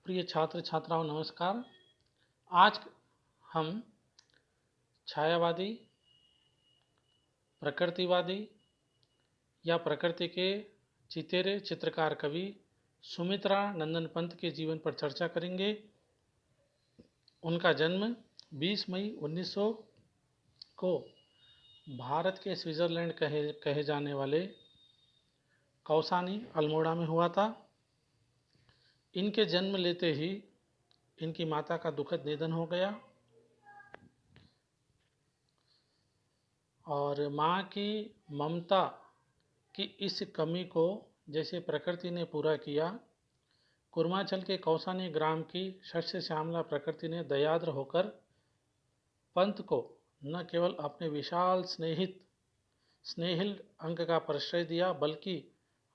प्रिय छात्र छात्राओं नमस्कार। आज हम छायावादी, प्रकृतिवादी या प्रकृति के चितेरे चित्रकार कवि सुमित्रा नंदन पंत के जीवन पर चर्चा करेंगे। उनका जन्म 20 मई 1900 को भारत के स्विट्जरलैंड कहे जाने वाले कौसानी अल्मोड़ा में हुआ था। इनके जन्म लेते ही इनकी माता का दुखद निधन हो गया और माँ की ममता की इस कमी को जैसे प्रकृति ने पूरा किया, कुर्मांचल के कौसानी ग्राम की शस्य श्यामला प्रकृति ने दयाद्र होकर पंत को न केवल अपने विशाल स्नेहिल अंग का प्रश्रय दिया, बल्कि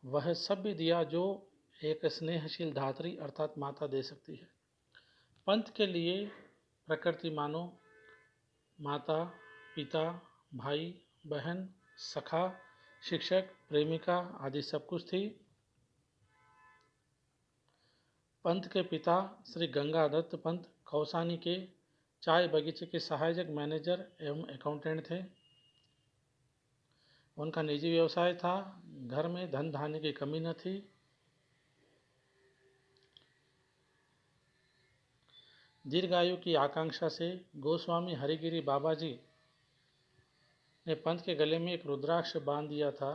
वह सब भी दिया जो एक स्नेहशील धात्री अर्थात माता दे सकती है। पंत के लिए प्रकृति मानो माता, पिता, भाई, बहन, सखा, शिक्षक, प्रेमिका आदि सब कुछ थी। पंत के पिता श्री गंगादत्त पंत कौसानी के चाय बगीचे के सहायक मैनेजर एवं अकाउंटेंट थे। उनका निजी व्यवसाय था। घर में धन धान्य की कमी न थी। दीर्घायु की आकांक्षा से गोस्वामी हरिगिरी बाबा जी ने पंत के गले में एक रुद्राक्ष बांध दिया था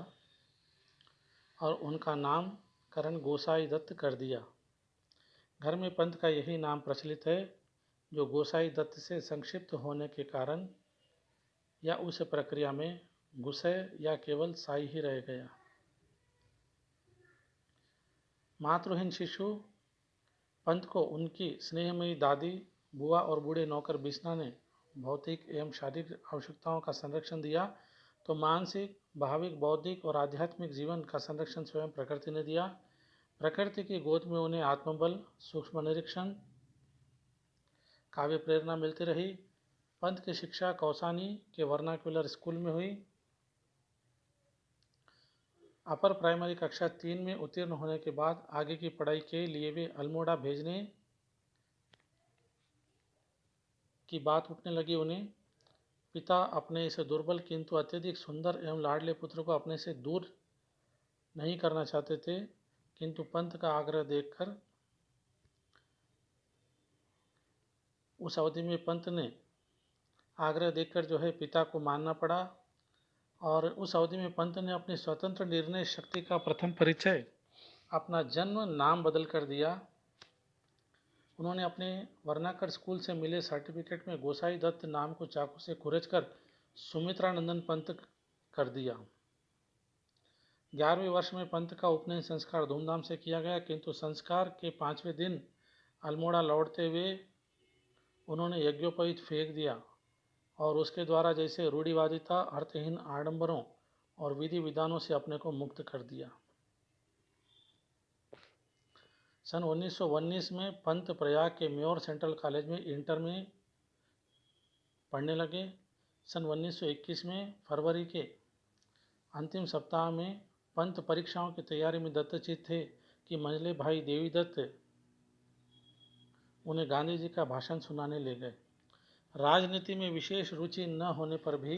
और उनका नामकरण गोसाई दत्त कर दिया। घर में पंत का यही नाम प्रचलित है, जो गोसाई दत्त से संक्षिप्त होने के कारण या उस प्रक्रिया में गुस्से या केवल साई ही रह गया। मातृहीन शिशु पंत को उनकी स्नेहमयी दादी, बुआ और बूढ़े नौकर बिस्ना ने भौतिक एवं शारीरिक आवश्यकताओं का संरक्षण दिया, तो मानसिक, भाविक, बौद्धिक और आध्यात्मिक जीवन का संरक्षण स्वयं प्रकृति ने दिया। प्रकृति की गोद में उन्हें आत्मबल, सूक्ष्म निरीक्षण, काव्य प्रेरणा मिलती रही। पंत की शिक्षा कौसानी के वर्नाक्युलर स्कूल में हुई। अपर प्राइमरी कक्षा 3 में उत्तीर्ण होने के बाद आगे की पढ़ाई के लिए वे अल्मोड़ा भेजने की बात उठने लगी। उन्हें पिता अपने इस दुर्बल किंतु अत्यधिक सुंदर एवं लाडले पुत्र को अपने से दूर नहीं करना चाहते थे, किंतु पंत का आग्रह देखकर उस अवधि में पंत ने आग्रह देखकर जो है पिता को मानना पड़ा और उस अवधि में पंत ने अपनी स्वतंत्र निर्णय शक्ति का प्रथम परिचय अपना जन्म नाम बदल कर दिया। उन्होंने अपने वर्नाकर स्कूल से मिले सर्टिफिकेट में गोसाई दत्त नाम को चाकू से खुरचकर सुमित्रा नंदन पंत कर दिया। 11वें वर्ष में पंत का उपनयन संस्कार धूमधाम से किया गया, किंतु संस्कार के 5वें दिन अल्मोड़ा लौटते हुए उन्होंने यज्ञोपवीत फेंक दिया और उसके द्वारा जैसे रूढ़िवादिता, अर्थहीन आडंबरों और विधि विधानों से अपने को मुक्त कर दिया। सन 1919 में पंत प्रयाग के म्योर सेंट्रल कॉलेज में इंटर में पढ़ने लगे। सन 1921 में फरवरी के अंतिम सप्ताह में पंत परीक्षाओं की तैयारी में दत्तचित थे कि मंझले भाई देवी दत्त उन्हें गांधी जी का भाषण सुनाने ले गए। राजनीति में विशेष रुचि न होने पर भी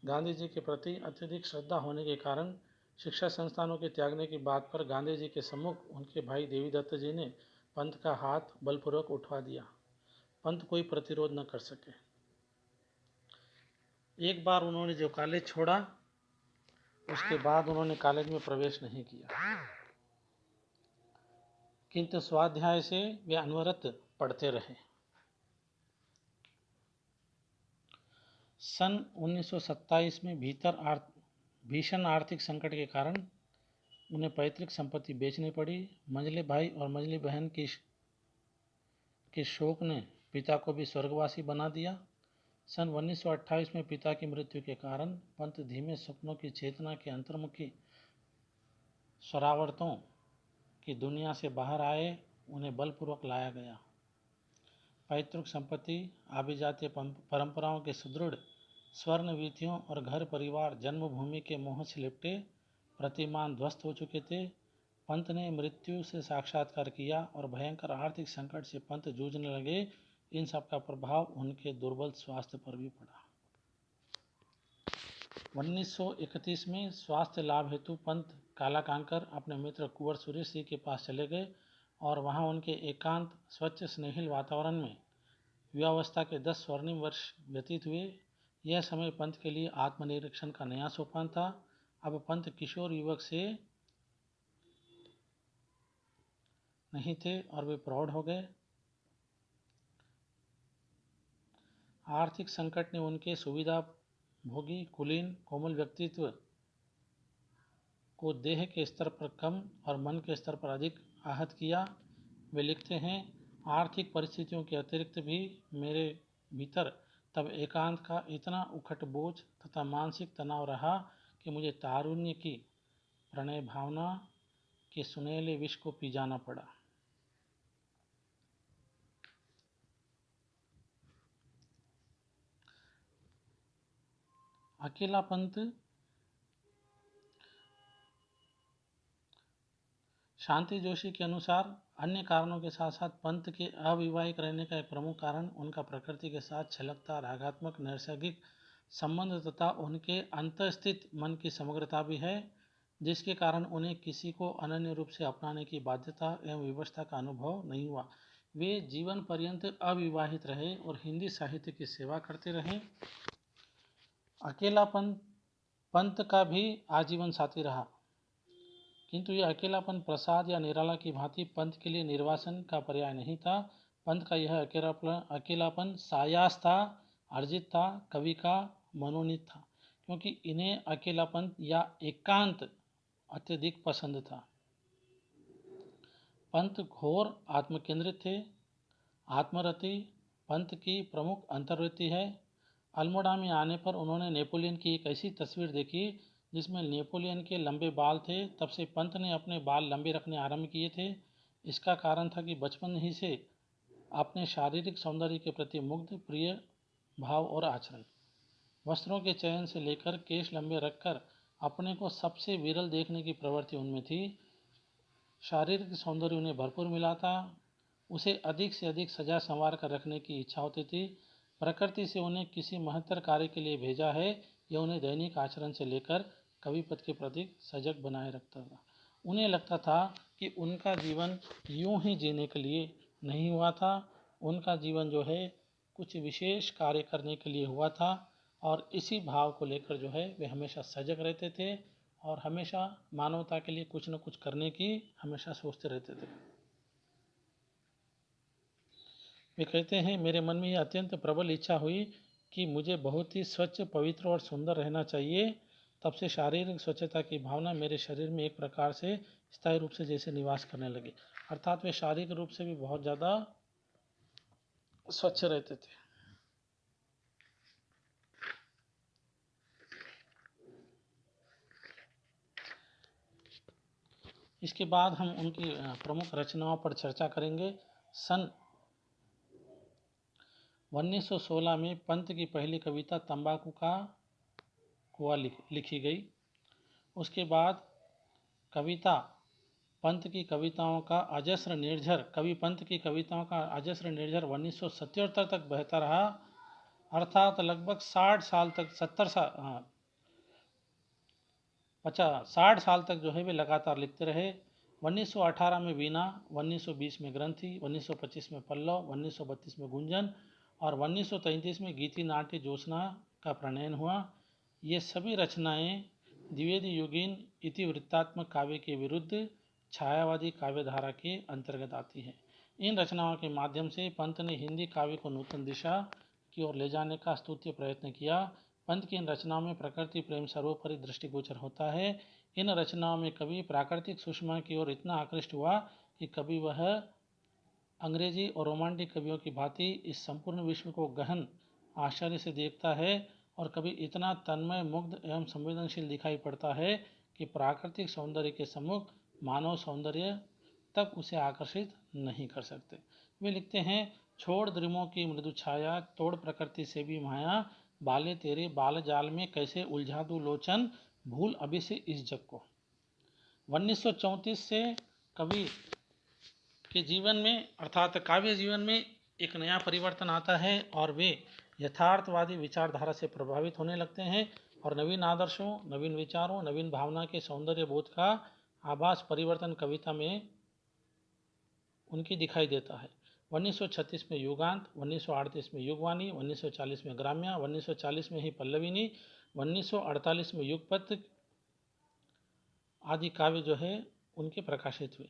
गांधी जी के प्रति अत्यधिक श्रद्धा होने के कारण शिक्षा संस्थानों के त्यागने की बात पर गांधी जी के सम्मुख उनके भाई देवी दत्त जी ने पंत का हाथ बलपूर्वक उठवा दिया। पंत कोई प्रतिरोध न कर सके। एक बार उन्होंने जो कॉलेज छोड़ा, उसके बाद उन्होंने कॉलेज में प्रवेश नहीं किया, किंतु स्वाध्याय से वे अनवरत पढ़ते रहे। सन 1927 में भीषण आर्थिक संकट के कारण उन्हें पैतृक संपत्ति बेचनी पड़ी। मंझले भाई और मंझली बहन के शोक ने पिता को भी स्वर्गवासी बना दिया। सन 1928 में पिता की मृत्यु के कारण पंत धीमे सपनों की चेतना के अंतर्मुखी शरारतों की दुनिया से बाहर आए। उन्हें बलपूर्वक लाया गया। पैतृक संपत्ति, आभिजातीय परंपराओं के सुदृढ़ स्वर्ण वीथियों और घर परिवार जन्मभूमि के मोह से लिपटे प्रतिमान ध्वस्त हो चुके थे। पंत ने मृत्यु से साक्षात्कार किया और भयंकर आर्थिक संकट से पंत जूझने लगे। इन सब का प्रभाव उनके दुर्बल स्वास्थ्य पर भी पड़ा। 1931 में स्वास्थ्य लाभ हेतु पंत कालाकांकर अपने मित्र कुंवर सुरेश सिंह के पास चले गए और वहां उनके एकांत स्वच्छ स्नेहिल वातावरण में युवावस्था के 10 स्वर्णिम वर्ष व्यतीत हुए। यह समय पंत के लिए आत्मनिरीक्षण का नया सोपान था। अब पंत किशोर युवक से नहीं थे और वे प्रौढ़ हो गए। आर्थिक संकट ने उनके सुविधा भोगी कुलीन कोमल व्यक्तित्व को देह के स्तर पर कम और मन के स्तर पर अधिक आहत किया। वे लिखते हैं, आर्थिक परिस्थितियों के अतिरिक्त भी मेरे भीतर तब एकांत का इतना उखट बोझ तथा मानसिक तनाव रहा कि मुझे तारुण्य की प्रणय भावना के सुनहले विष को पी जाना पड़ा। अकेला पंत शांति जोशी के अनुसार अन्य कारणों के साथ साथ पंत के अविवाहित रहने का एक प्रमुख कारण उनका प्रकृति के साथ छलकता रागात्मक नैसर्गिक संबंध तथा उनके अंतःस्थित मन की समग्रता भी है, जिसके कारण उन्हें किसी को अनन्य रूप से अपनाने की बाध्यता एवं विवशता का अनुभव नहीं हुआ। वे जीवन पर्यंत अविवाहित रहे और हिंदी साहित्य की सेवा करते रहे। अकेलापन पंत का भी आजीवन साथी रहा, किंतु यह अकेलापन प्रसाद या निराला की भांति पंत के लिए निर्वासन का पर्याय नहीं था। पंत का यह अकेलापन सायास था, अर्जित था, कवि का मनोनीत था, क्योंकि इन्हें अकेलापन या एकांत अत्यधिक पसंद था। पंत घोर आत्मकेंद्रित थे। आत्मरति पंत की प्रमुख अंतर्वृत्ति है। अल्मोड़ा में आने पर उन्होंने नेपोलियन की एक ऐसी तस्वीर देखी जिसमें नेपोलियन के लंबे बाल थे। तब से पंत ने अपने बाल लंबे रखने आरंभ किए थे। इसका कारण था कि बचपन ही से अपने शारीरिक सौंदर्य के प्रति मुग्ध प्रिय भाव और आचरण, वस्त्रों के चयन से लेकर केश लंबे रखकर अपने को सबसे विरल देखने की प्रवृत्ति उनमें थी। शारीरिक सौंदर्य उन्हें भरपूर मिला था। उसे अधिक से अधिक सजा संवार कर रखने की इच्छा होती थी। प्रकृति से उन्हें किसी महत्तर कार्य के लिए भेजा है, यह उन्हें दैनिक आचरण से लेकर कवि पद के प्रति सजग बनाए रखता था। उन्हें लगता था कि उनका जीवन यूं ही जीने के लिए नहीं हुआ था, उनका जीवन जो है कुछ विशेष कार्य करने के लिए हुआ था, और इसी भाव को लेकर जो है वे हमेशा सजग रहते थे और हमेशा मानवता के लिए कुछ न कुछ करने की हमेशा सोचते रहते थे। वे कहते हैं, मेरे मन में यह अत्यंत प्रबल इच्छा हुई कि मुझे बहुत ही स्वच्छ, पवित्र और सुंदर रहना चाहिए। तब से शारीरिक स्वच्छता की भावना मेरे शरीर में एक प्रकार से स्थायी रूप से जैसे निवास करने लगी। अर्थात वे शारीरिक रूप से भी बहुत ज़्यादा स्वच्छ रहते थे। इसके बाद हम उनकी प्रमुख रचनाओं पर चर्चा करेंगे। सन 1916 में पंत की पहली कविता तंबाकू का कुआं लिखी गई। उसके बाद कविता पंत की कविताओं का अजस्र निर्झर कवि पंत की कविताओं का अजस्र निर्झर 1977 तक बहता रहा। अर्थात लगभग 60 साल तक 60 साल तक जो है वे लगातार लिखते रहे। 1918 में वीणा, 1920 में ग्रंथि, 1925 में पल्लव, 1932 में गुंजन और 1933 में गीति नाट्य ज्योत्सना का प्रणयन हुआ। ये सभी रचनाएं द्विवेदी युगीन इतिवृत्तात्मक काव्य के विरुद्ध छायावादी काव्यधारा के अंतर्गत आती है। इन रचनाओं के माध्यम से पंत ने हिंदी काव्य को नूतन दिशा की ओर ले जाने का स्तुत्य प्रयत्न किया। पंत की इन रचनाओं में प्रकृति प्रेम सर्वोपरि दृष्टिगोचर होता है। इन रचनाओं में कवि प्राकृतिक सुषमा की ओर इतना आकृष्ट हुआ कि कभी वह अंग्रेजी और रोमांटिक कवियों की भांति इस संपूर्ण विश्व को गहन आश्चर्य से देखता है, और कभी इतना तन्मय, मुग्ध एवं संवेदनशील दिखाई पड़ता है कि प्राकृतिक सौंदर्य के सम्मुख मानव सौंदर्य तक उसे आकर्षित नहीं कर सकते। वे लिखते हैं, छोड़ द्रिमों की मृदु छाया, तोड़ प्रकृति से भी माया, बाले तेरे बाल जाल में कैसे उलझा दूं लोचन, भूल अभी से इस जग को। 1934 से कवि के जीवन में अर्थात काव्य जीवन में एक नया परिवर्तन आता है और वे यथार्थवादी विचारधारा से प्रभावित होने लगते हैं और नवीन आदर्शों, नवीन विचारों, नवीन भावना के सौंदर्य बोध का आभास परिवर्तन कविता में उनकी दिखाई देता है। 1936 में युगांत, 1938 में युगवाणी, 1940 में ग्राम्या, 1940 में ही पल्लविनी, 1948 में युगपत आदि काव्य जो है उनके प्रकाशित हुए।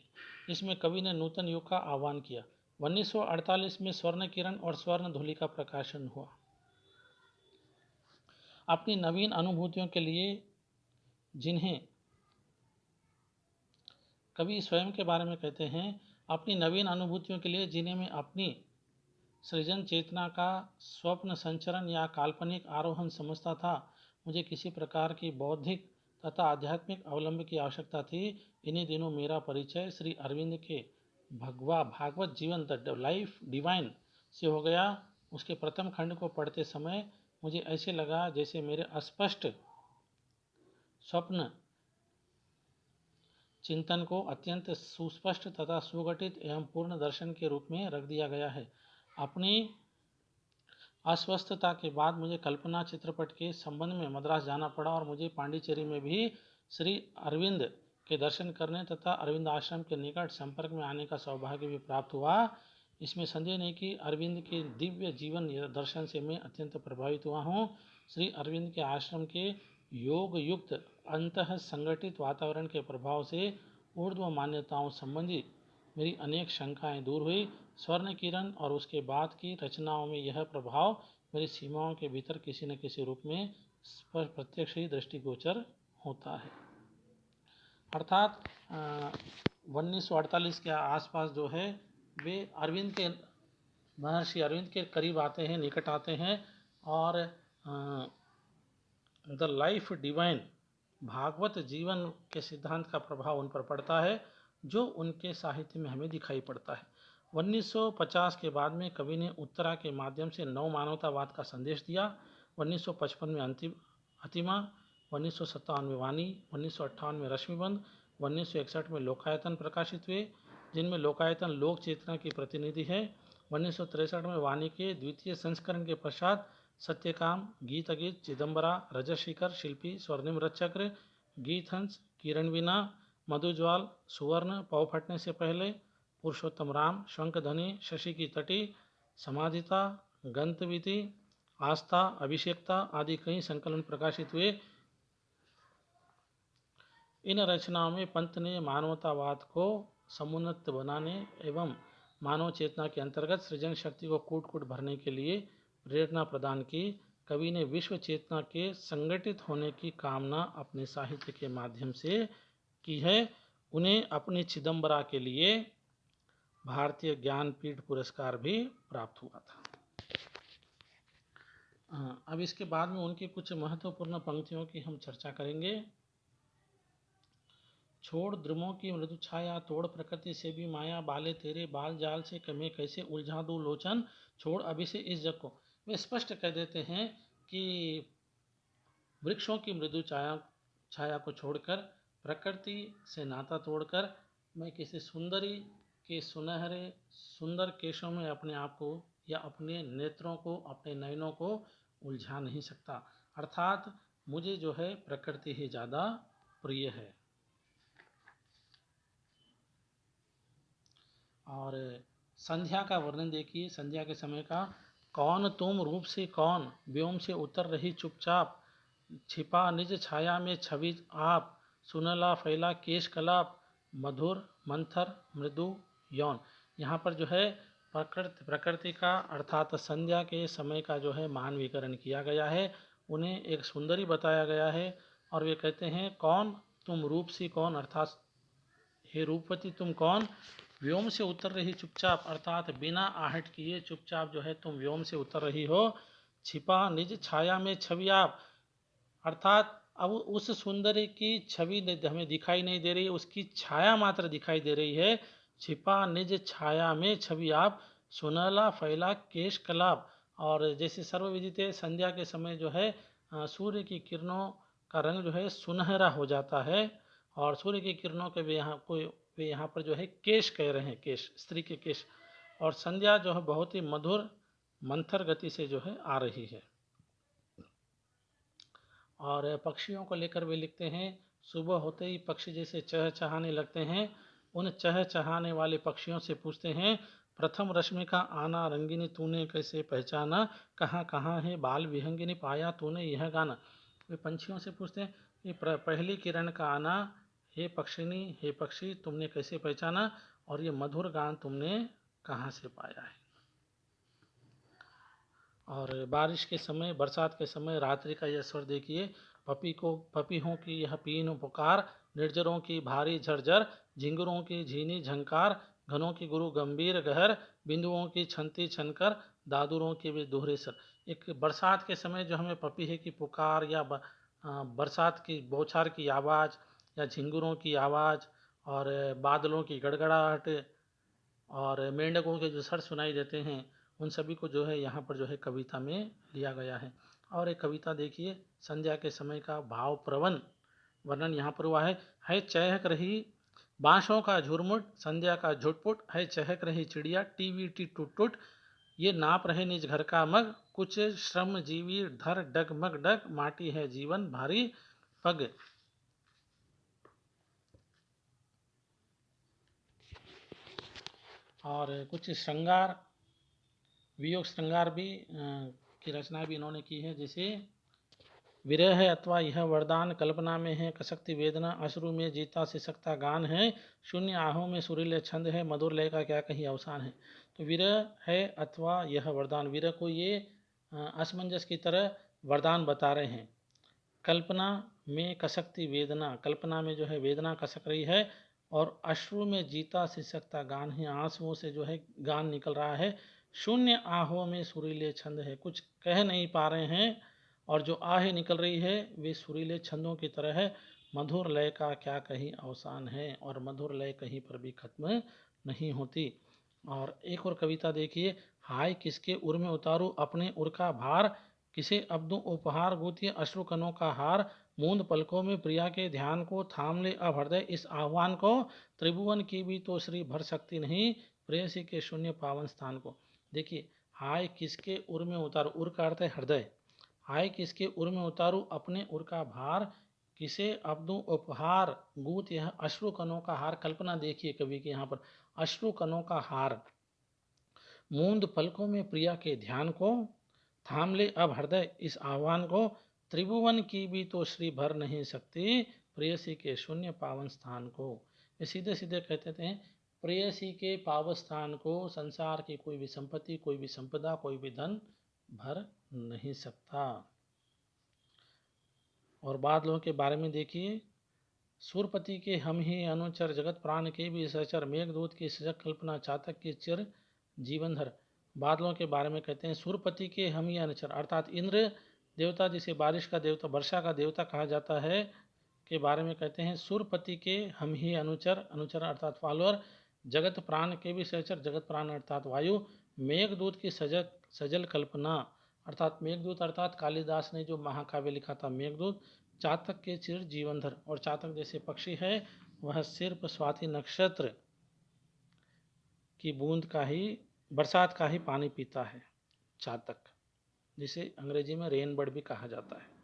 इसमें कवि ने नूतन युग का आह्वान किया। 1948 में स्वर्ण किरण और स्वर्ण धूलि का प्रकाशन हुआ। अपनी नवीन अनुभूतियों के लिए जिन्हें कवि स्वयं के बारे में कहते हैं, अपनी नवीन अनुभूतियों के लिए जिन्हें मैं अपनी सृजन चेतना का स्वप्न संचरण या काल्पनिक आरोहण समझता था, मुझे किसी प्रकार की बौद्धिक तथा आध्यात्मिक अवलंब की आवश्यकता थी। इन्हीं दिनों मेरा परिचय श्री अरविंद के भागवत जीवन द लाइफ डिवाइन से हो गया। उसके प्रथम खंड को पढ़ते समय मुझे ऐसे लगा जैसे मेरे अस्पष्ट स्वप्न चिंतन को अत्यंत सुस्पष्ट तथा सुगठित एवं पूर्ण दर्शन के रूप में रख दिया गया है। अपनी अस्वस्थता के बाद मुझे कल्पना चित्रपट के संबंध में मद्रास जाना पड़ा और मुझे पांडिचेरी में भी श्री अरविंद के दर्शन करने तथा अरविंद आश्रम के निकट संपर्क में आने का सौभाग्य भी प्राप्त हुआ। इसमें संदेह नहीं कि अरविंद के दिव्य जीवन दर्शन से मैं अत्यंत प्रभावित हुआ हूँ। श्री अरविंद के आश्रम के योग युक्त अंतः संगठित वातावरण के प्रभाव से ऊर्ध्व मान्यताओं संबंधी मेरी अनेक शंकाएं दूर हुई। स्वर्ण किरण और उसके बाद की रचनाओं में यह प्रभाव मेरी सीमाओं के भीतर किसी न किसी रूप में प्रत्यक्ष ही दृष्टिगोचर होता है। अर्थात 1948 के आसपास जो है वे अरविंद के महर्षि अरविंद के करीब आते हैं, निकट आते हैं और द लाइफ डिवाइन भागवत जीवन के सिद्धांत का प्रभाव उन पर पड़ता है जो उनके साहित्य में हमें दिखाई पड़ता है। 1950 के बाद में कवि ने उत्तरा के माध्यम से नव मानवतावाद का संदेश दिया। 1955 में अतिमा, 1957 में वाणी, 1958 में रश्मिबंध, 1961 में लोकायतन प्रकाशित हुए जिनमें लोकायतन लोक चेतना की प्रतिनिधि है। 1963 में वाणी के द्वितीय संस्करण के पश्चात सत्यकाम, गीत अगीत, चिदम्बरा, रजशिखर, शिल्पी, स्वर्णिम रथचक्र, गीत हंस, किरणवीना, मधुज्वाल, सुवर्ण, पौ फटने से पहले, पुरुषोत्तम राम, शंखध्वनि, शशि की तटी, समाधिता, गंतविधि, आस्था, अभिषेकता आदि कई संकलन प्रकाशित हुए। इन रचनाओं में पंत ने मानवतावाद को समुन्नत बनाने एवं मानव चेतना के अंतर्गत सृजन शक्ति को कूट कूट भरने के लिए प्रेरणा प्रदान की। कवि ने विश्व चेतना के संगठित होने की कामना अपने साहित्य के माध्यम से की है। उन्हें अपनी चिदम्बरा के लिए भारतीय ज्ञानपीठ पुरस्कार भी प्राप्त हुआ था। अब इसके बाद में उनकी कुछ महत्वपूर्ण पंक्तियों की हम चर्चा करेंगे। छोड़ द्रुमों की मृदु छाया, तोड़ प्रकृति से भी माया, बाले तेरे बाल जाल से मैं कैसे उलझा दूं लोचन, छोड़ अभी से इस जग को। वे स्पष्ट कह देते हैं कि वृक्षों की मृदु छाया को छोड़कर, प्रकृति से नाता तोड़कर मैं किसी सुंदरी के सुनहरे सुंदर केशों में अपने आप को या अपने नेत्रों को, अपने नयनों को उलझा नहीं सकता। अर्थात मुझे जो है प्रकृति ही ज़्यादा प्रिय है। और संध्या का वर्णन देखिए। संध्या के समय का, कौन तुम रूप से कौन, व्योम से उतर रही चुपचाप, छिपा निज छाया में छवि आप, सुनला फैला केश कलाप, मधुर मंथर मृदु यौन। यहाँ पर जो है प्रकृति का अर्थात संध्या के समय का जो है मानवीकरण किया गया है। उन्हें एक सुंदरी बताया गया है और वे कहते हैं कौन तुम रूप से कौन, अर्थात हे रूपवती तुम कौन, व्योम से उतर रही चुपचाप, अर्थात बिना आहट किए चुपचाप जो है तुम व्योम से उतर रही हो, छिपा निज छाया में छवि आप, अर्थात अब उस सुंदरी की छवि हमें दिखाई नहीं दे रही, उसकी छाया मात्र दिखाई दे रही है। छिपा निज छाया में छवि आप, सुनहला फैला केश कलाप। और जैसे सर्वविदित संध्या के समय जो है सूर्य की किरणों का रंग जो है सुनहरा हो जाता है और सूर्य की किरणों के वे यहाँ पर जो है केश कह रहे हैं, केश, स्त्री के केश। और संध्या जो है बहुत ही मधुर मंथर गति से जो है आ रही है। और पक्षियों को लेकर वे लिखते हैं, सुबह होते ही पक्षी जैसे चहचहाने लगते हैं। उन चहचहाने वाले पक्षियों से पूछते हैं, प्रथम रश्मि का आना रंगिनी तूने कैसे पहचाना, कहाँ कहाँ है बाल विहंगिनी पाया तूने यह गाना। वे पंछियों से पूछते हैं कि पहली किरण का आना, हे पक्षिनी, हे पक्षी, तुमने कैसे पहचाना, और ये मधुर गान तुमने कहाँ से पाया है। और बारिश के समय, बरसात के समय रात्रि का यह स्वर देखिए, पपीहों की यह पीन पुकार, निर्जरों की भारी झरझर, झिंगुरों की झीनी झंकार, घनों की गुरु गंभीर गहर, बिंदुओं की छनती छनकर, दादुरों के वे दोहरे सर। एक बरसात के समय जो हमें पपीहे की पुकार या बरसात की बौछार की आवाज़ या झिंगुरों की आवाज़ और बादलों की गड़गड़ाहट और मेंढकों के जो सर सुनाई देते हैं, उन सभी को जो है यहाँ पर जो है कविता में लिया गया है। और एक कविता देखिए, संध्या के समय का भाव प्रवण वर्णन यहाँ पर हुआ है चहक रही बांसों का झुरमुट, संध्या का झुटपुट, है चहक रही चिड़िया टीवीटी टूट टूट, ये नाप रहे निज घर का मग, कुछ श्रम जीवी धर डगमग डग, माटी है जीवन भारी पग। और कुछ श्रृंगार, वियोग श्रृंगार भी की रचना भी इन्होंने की है, जैसे विरह है अथवा यह वरदान, कल्पना में है कसकती वेदना, अश्रु में जीता सिसकता गान है, शून्य आहों में सुरीले छंद है, मधुर लय का क्या कहीं अवसान है। तो विरह है अथवा यह वरदान, विरह को ये असमंजस की तरह वरदान बता रहे हैं। कल्पना में कसकती वेदना, कल्पना में जो है वेदना कसक रही है, और अश्रु में जीता सिसकता गान है, आंसुओं से जो है गान निकल रहा है। शून्य आहों में सुरीले छंद है, कुछ कह नहीं पा रहे हैं, और जो आहें निकल रही है वे सुरीले छंदों की तरह है। मधुर लय का क्या कहीं अवसान है, और मधुर लय कहीं पर भी खत्म नहीं होती। और एक और कविता देखिए, हाय किसके उर में उतारूं अपने उर का भार, किसे अब दूं उपहार गूंथिए अश्रु कणों का हार, मूंद पलकों में प्रिया के ध्यान को, थाम ले अब हृदय इस आह्वान को, त्रिभुवन की भी तो श्री भर सकती नहीं, प्रेयसी के शून्य पावन स्थान को। देखिए, हाय किसके उर में उतारूं, उर का अर्थ है हृदय, हाय किसके उर में उतारूं अपने उर का भार, किसे अब दूं उपहार गूंथ यह अश्रु कणों का हार। कल्पना देखिए कवि के यहाँ पर, अश्रु कणों का हार, मूंद पलकों में प्रिया के ध्यान को, थाम ले अब हृदय इस आह्वान को, त्रिभुवन की भी तो श्री भर नहीं सकती, प्रेयसी के शून्य पावन स्थान को। ये सीधे सीधे कहते थे, प्रेयसी के पावन स्थान को संसार की कोई भी संपत्ति, कोई भी संपदा, कोई भी धन भर नहीं सकता। और बादलों के बारे में देखिए, सूरपति के हम ही अनुचर, जगत प्राण के भी सचर, मेघदूत की सजग कल्पना, चातक की चिर जीवनधर। बादलों के बारे में कहते हैं, सूरपति के हम ही अनुचर, अर्थात इंद्र देवता जिसे बारिश का देवता, वर्षा का देवता कहा जाता है, के बारे में कहते हैं सूरपति के हम ही अनुचर, अनुचर अर्थात फॉलोअर, जगत प्राण के भी सहचर, जगत प्राण अर्थात वायु, मेघदूत की सजल कल्पना, अर्थात मेघदूत अर्थात कालिदास ने जो महाकाव्य लिखा था मेघदूत, चातक के चिर जीवनधर, और चातक जैसे पक्षी है वह सिर्फ स्वाति नक्षत्र की बूंद का ही, बरसात का ही पानी पीता है चातक, जिसे अंग्रेजी में रेन बर्ड भी कहा जाता है।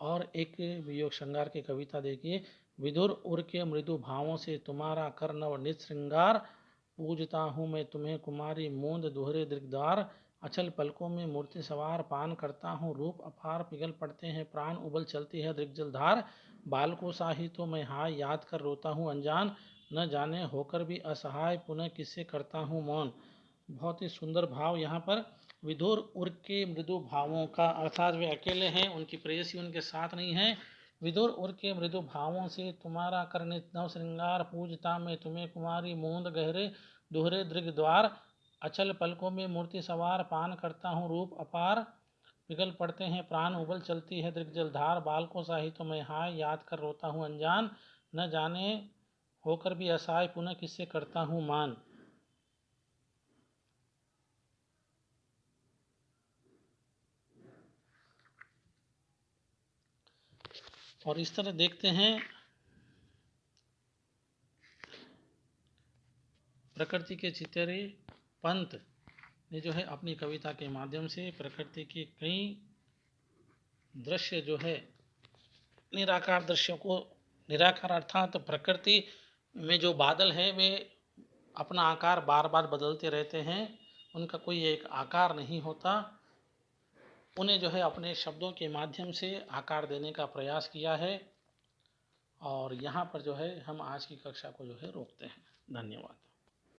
और एक वियोग श्रृंगार की कविता देखिए, विधुर उर के मृदु भावों से तुम्हारा कर नव नित श्रृंगार, पूजता हूँ मैं तुम्हें कुमारी मूंद दोहरे दृग्द्वार, अचल पलकों में मूर्ति सवार, पान करता हूँ रूप अपार, पिघल पड़ते हैं प्राण उबल चलती है दृग्जल धार, बालकों सा ही तो मैं हाय याद कर रोता हूँ अनजान, न जाने होकर भी असहाय पुनः किससे करता हूँ मौन। बहुत ही सुंदर भाव यहाँ पर, विधुर उर के मृदु भावों का, अर्थात वे अकेले हैं, उनकी प्रेयसी उनके साथ नहीं है। विधुर उर के मृदु भावों से तुम्हारा करने नव श्रृंगार, पूजता मैं तुम्हें कुमारी मूंद गहरे दोहरे दृग द्वार, अचल पलकों में मूर्ति सवार, पान करता हूँ रूप अपार, पिघल पड़ते हैं प्राण उबल चलती है दृग्जल धार, बालकों सा ही तो मैं हाय याद कर रोता हूँ अनजान, न जाने होकर भी असहाय पुनः किससे करता हूँ मान। और इस तरह देखते हैं प्रकृति के चितरे पंत ने जो है अपनी कविता के माध्यम से प्रकृति के कई दृश्य जो है निराकार दृश्यों को, निराकार अर्थात प्रकृति में जो बादल है वे अपना आकार बार बार बदलते रहते हैं, उनका कोई एक आकार नहीं होता, उन्हें जो है अपने शब्दों के माध्यम से आकार देने का प्रयास किया है। और यहाँ पर जो है हम आज की कक्षा को जो है रोकते हैं। धन्यवाद।